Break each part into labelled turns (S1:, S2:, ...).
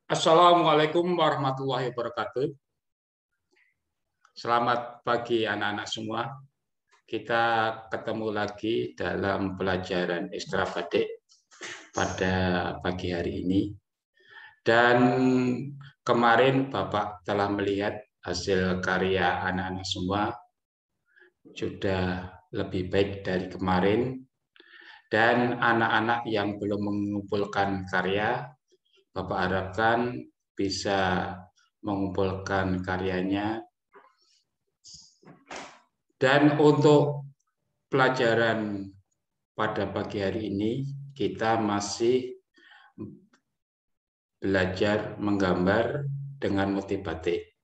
S1: Assalamualaikum warahmatullahi wabarakatuh. Selamat pagi anak-anak semua. Kita ketemu lagi dalam pelajaran ekstra badik pada pagi hari ini. Dan kemarin Bapak telah melihat hasil karya anak-anak semua sudah lebih baik dari kemarin. Dan anak-anak yang belum mengumpulkan karya, Bapak harapkan bisa mengumpulkan karyanya. Dan untuk pelajaran pada pagi hari ini, kita masih belajar menggambar dengan motif batik.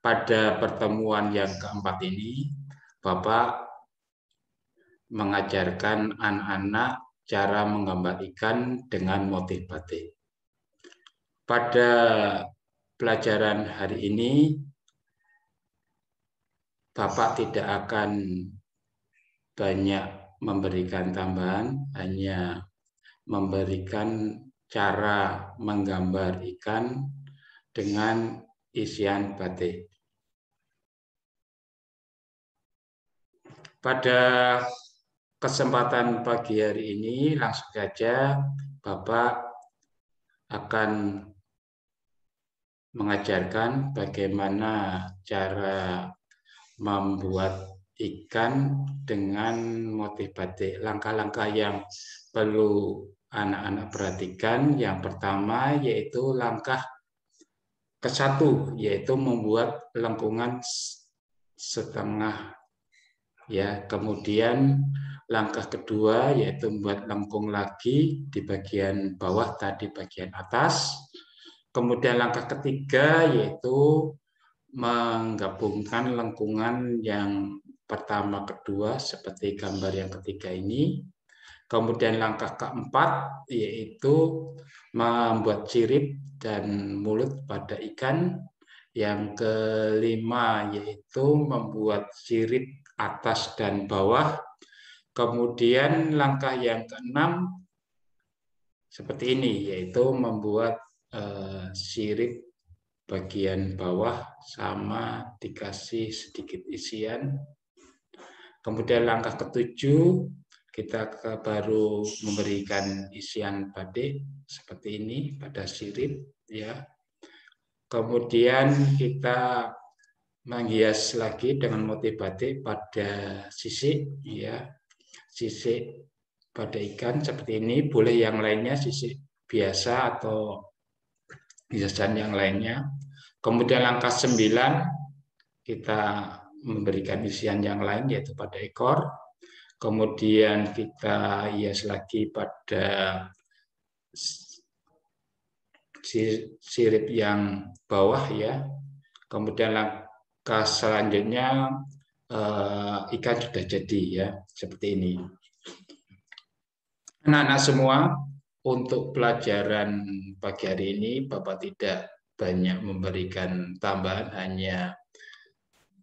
S1: Pada pertemuan yang keempat ini, Bapak mengajarkan anak-anak cara menggambar ikan dengan motif batik. Pada pelajaran hari ini, Bapak tidak akan banyak memberikan tambahan, hanya memberikan cara menggambar ikan dengan isian batik. Pada kesempatan pagi hari ini, langsung saja Bapak akan mengajarkan bagaimana cara membuat ikan dengan motif batik. Langkah-langkah yang perlu anak-anak perhatikan, yang pertama yaitu langkah ke-1, yaitu membuat lengkungan setengah. Ya, kemudian langkah kedua yaitu membuat lengkung lagi di bagian bawah tadi bagian atas. Kemudian langkah ketiga yaitu menggabungkan lengkungan yang pertama kedua seperti gambar yang ketiga ini. Kemudian langkah keempat yaitu membuat sirip dan mulut pada ikan. Yang kelima yaitu membuat sirip atas dan bawah. Kemudian langkah yang keenam seperti ini, yaitu membuat sirip bagian bawah sama dikasih sedikit isian. Kemudian langkah ketujuh kita baru memberikan isian batik seperti ini pada sirip, ya. Kemudian kita menghias lagi dengan motif batik pada sisik, ya, sisik pada ikan seperti ini. Boleh yang lainnya sisik biasa atau hiasan yang lainnya. Kemudian langkah 9 kita memberikan isian yang lain yaitu pada ekor. Kemudian kita hias lagi pada sirip yang bawah, ya. Kemudian langkah selanjutnya ikan sudah jadi, ya, seperti ini. Anak-anak semua, untuk pelajaran pagi hari ini Bapak tidak banyak memberikan tambahan, hanya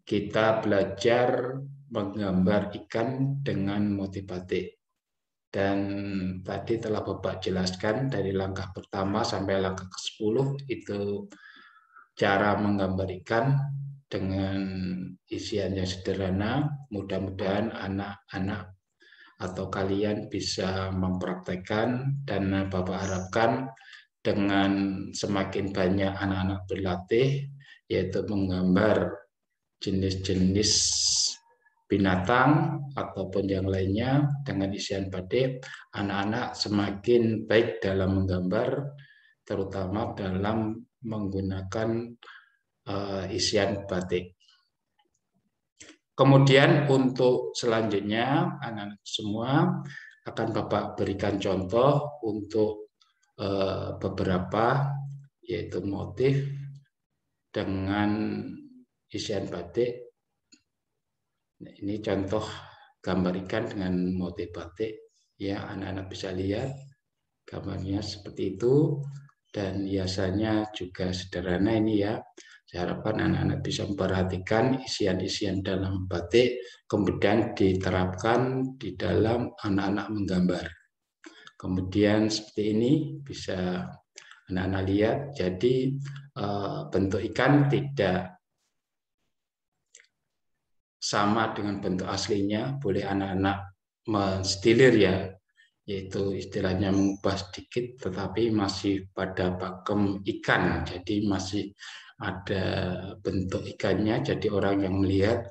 S1: kita belajar menggambar ikan dengan motif batik. Dan tadi telah Bapak jelaskan dari langkah pertama sampai langkah ke-10 itu cara menggambar ikan dengan isian yang sederhana. Mudah-mudahan anak-anak atau kalian bisa mempraktekkan, dan Bapak harapkan dengan semakin banyak anak-anak berlatih, yaitu menggambar jenis-jenis binatang ataupun yang lainnya dengan isian batik, anak-anak semakin baik dalam menggambar, terutama dalam menggunakan isian batik. Kemudian untuk selanjutnya anak-anak semua akan Bapak berikan contoh untuk beberapa, yaitu motif dengan isian batik. Nah, ini contoh gambar ikan dengan motif batik, ya, anak-anak bisa lihat gambarnya seperti itu, dan hiasannya juga sederhana ini, ya. Saya harapkan anak-anak bisa memperhatikan isian-isian dalam batik, kemudian diterapkan di dalam anak-anak menggambar. Kemudian seperti ini bisa anak-anak lihat. Jadi bentuk ikan tidak sama dengan bentuk aslinya. Boleh anak-anak menstilir ya, yaitu istilahnya mengubah sedikit, tetapi masih pada pakem ikan. Jadi masih ada bentuk ikannya. Jadi orang yang melihat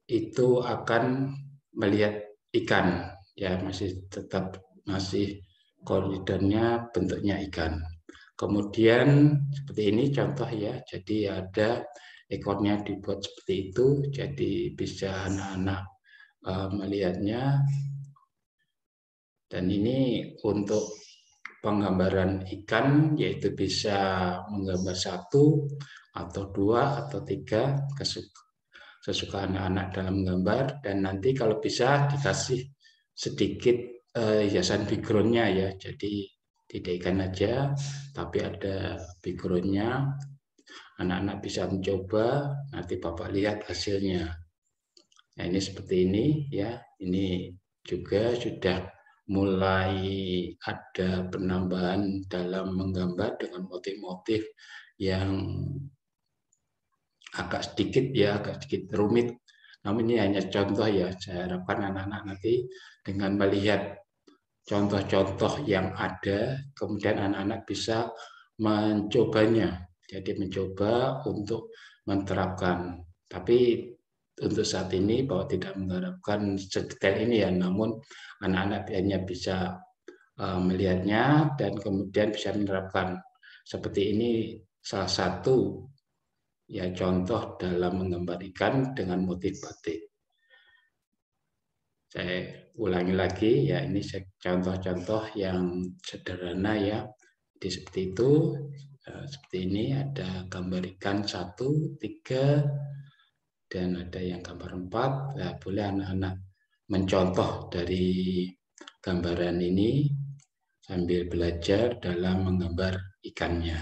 S1: itu akan melihat ikan, ya masih tetap masih koridornya bentuknya ikan. Kemudian seperti ini contoh ya, jadi ada ekornya dibuat seperti itu, jadi bisa anak-anak melihatnya. Dan ini untuk penggambaran ikan, yaitu bisa menggambar 1 atau 2 atau 3 sesuka anak-anak dalam menggambar. Dan nanti kalau bisa dikasih sedikit hiasan background-nya ya, jadi tidak ikan aja, tapi ada background-nya. Anak-anak bisa mencoba, nanti Bapak lihat hasilnya. Nah ini seperti ini ya, ini juga sudah mulai ada penambahan dalam menggambar dengan motif-motif yang agak sedikit rumit. Namun ini hanya contoh ya, saya harapkan anak-anak nanti dengan melihat contoh-contoh yang ada, kemudian anak-anak bisa mencobanya. Jadi mencoba untuk menerapkan. Tapi untuk saat ini bahwa tidak mengharapkan sedetail ini ya, namun anak-anak hanya bisa melihatnya dan kemudian bisa menerapkan. Seperti ini salah satu ya contoh dalam menggambar ikan dengan motif batik. Saya ulangi lagi ya, ini contoh-contoh yang sederhana ya. Jadi seperti itu, seperti ini ada gambar ikan 1, 3, dan ada yang gambar 4. Nah, boleh anak-anak mencontoh dari gambaran ini sambil belajar dalam menggambar ikannya.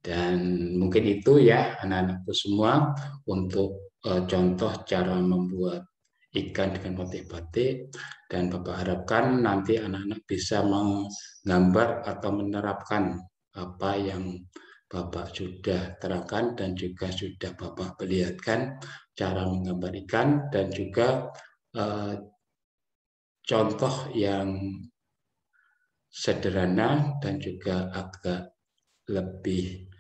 S1: Dan mungkin itu ya anak-anakku semua untuk contoh cara membuat ikan dengan motif batik, dan Bapak harapkan nanti anak-anak bisa menggambar atau menerapkan apa yang Bapak sudah terangkan dan juga sudah Bapak perlihatkan cara menggambar ikan, dan juga contoh yang sederhana dan juga agak lebih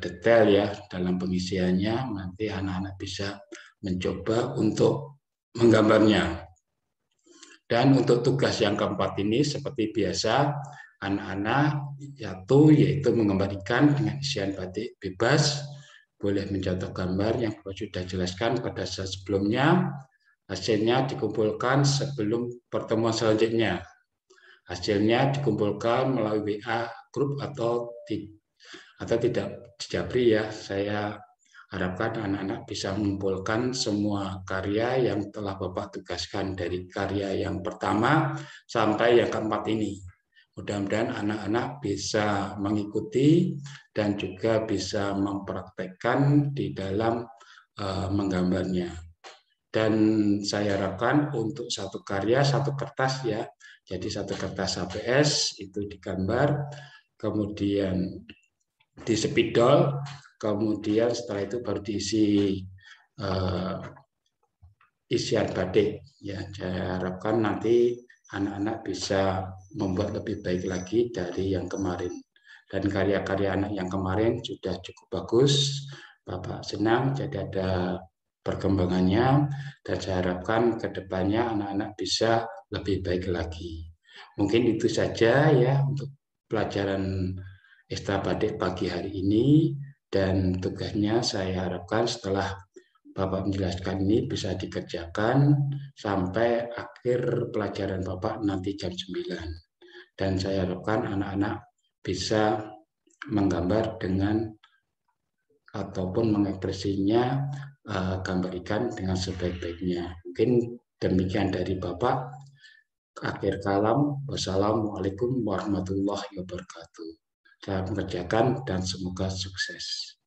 S1: detail ya dalam pengisiannya. Nanti anak-anak bisa mencoba untuk menggambarnya. Dan untuk tugas yang keempat ini seperti biasa, anak-anak yaitu menggambar ikan dengan isian batik bebas, boleh mencontoh gambar yang sudah jelaskan pada saat sebelumnya. Hasilnya dikumpulkan sebelum pertemuan selanjutnya. Hasilnya dikumpulkan melalui WA grup atau tidak dijabri ya. Saya harapkan anak-anak bisa mengumpulkan semua karya yang telah Bapak tugaskan dari karya yang pertama sampai yang keempat ini. Mudah-mudahan anak-anak bisa mengikuti dan juga bisa mempraktekkan di dalam menggambarnya. Dan saya harapkan untuk satu karya, satu kertas ya. Jadi satu kertas HPS itu digambar, kemudian di spidol, kemudian setelah itu baru diisi isian batik. Ya, saya harapkan nanti anak-anak bisa membuat lebih baik lagi dari yang kemarin. Dan karya-karya anak yang kemarin sudah cukup bagus. Bapak senang, jadi ada perkembangannya, dan saya harapkan ke depannya anak-anak bisa lebih baik lagi. Mungkin itu saja ya untuk pelajaran ekstra batik pagi hari ini, dan tugasnya saya harapkan setelah Bapak menjelaskan ini bisa dikerjakan sampai akhir pelajaran Bapak nanti jam 9. Dan saya harapkan anak-anak bisa menggambar dengan ataupun mengekspresinya gambar ikan dengan sebaik-baiknya. Mungkin demikian dari Bapak. Akhir kalam, wassalamualaikum warahmatullahi wabarakatuh. Saya mengerjakan dan semoga sukses.